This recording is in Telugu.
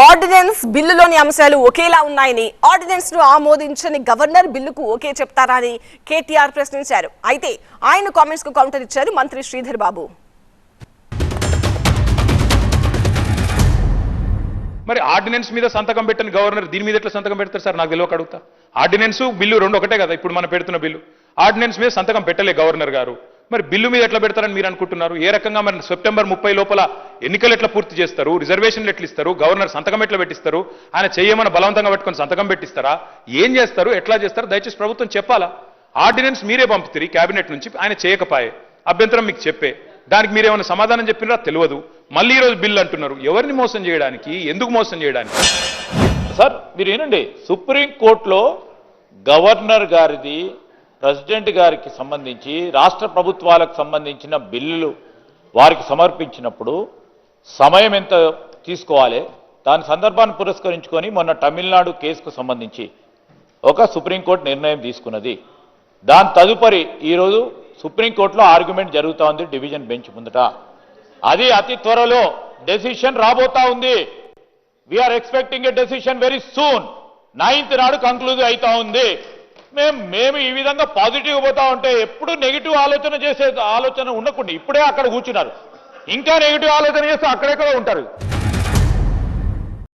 ఆర్డినెన్స్ బిల్లులోని అంశాలు ఒకేలా ఉన్నాయని, ఆర్డినెన్స్ ను ఆమోదించని గవర్నర్ బిల్లుకు ఓకే చెప్తారా అని కేటీఆర్ ప్రశ్నించారు. అయితే ఆయన కామెంట్స్ కు కౌంటర్ ఇచ్చారు మంత్రి శ్రీధర్ బాబు. మరి ఆర్డినెన్స్ మీద సంతకం పెట్టని గవర్నర్ దీని మీద ఎట్లా సంతకం పెడతారు సార్? నాకు తెలియక అడుగుతా. ఆర్డినెన్స్ బిల్లు రెండు ఒకటే కదా. ఇప్పుడు మనం పెడుతున్న బిల్లు ఆర్డినెన్స్ మీద సంతకం పెట్టలే గవర్నర్ గారు. మరి బిల్లు మీద ఎట్లా పెడతారని మీరు అనుకుంటున్నారు? ఏ రకంగా మరి సెప్టెంబర్ 30 లోపల ఎన్నికలు ఎట్లా పూర్తి చేస్తారు? రిజర్వేషన్లు ఎట్లా ఇస్తారు? గవర్నర్ సంతకం ఎట్లా పెట్టిస్తారు? ఆయన చేయమని బలవంతంగా పెట్టుకొని సంతకం పెట్టిస్తారా? ఏం చేస్తారు? ఎట్లా చేస్తారు? దయచేసి ప్రభుత్వం చెప్పాలా. ఆర్డినెన్స్ మీరే పంపుతారు కేబినెట్ నుంచి, ఆయన చేయకపోయే అభ్యంతరం మీకు చెప్పే, దానికి మీరేమైనా సమాధానం చెప్పినారా తెలియదు. మళ్ళీ ఈరోజు బిల్లు అంటున్నారు. ఎవరిని మోసం చేయడానికి? ఎందుకు మోసం చేయడానికి? సార్ మీరు ఏనండి, సుప్రీంకోర్టులో గవర్నర్ గారిది, ప్రెసిడెంట్ గారికి సంబంధించి రాష్ట్ర ప్రభుత్వాలకు సంబంధించిన బిల్లులు వారికి సమర్పించినప్పుడు సమయం ఎంత తీసుకోవాలి, దాని సందర్భాన్ని పురస్కరించుకొని మొన్న తమిళనాడు కేసుకు సంబంధించి ఒక సుప్రీంకోర్టు నిర్ణయం తీసుకున్నది. దాని తదుపరి ఈరోజు సుప్రీంకోర్టులో ఆర్గ్యుమెంట్ జరుగుతూ ఉంది డివిజన్ బెంచ్ ముందట. అది అతి త్వరలో డెసిషన్ రాబోతా ఉంది. We're expecting a decision very soon. 9th నాడు కంక్లూజ్ అవుతా ఉంది. మేము ఈ విధంగా పాజిటివ్ పోతా ఉంటే ఎప్పుడు నెగిటివ్ ఆలోచన చేసే ఆలోచన ఉండకుండా ఇప్పుడే అక్కడ కూర్చున్నారు. ఇంకా నెగిటివ్ ఆలోచన చేస్తే అక్కడెక్కడ ఉంటారు.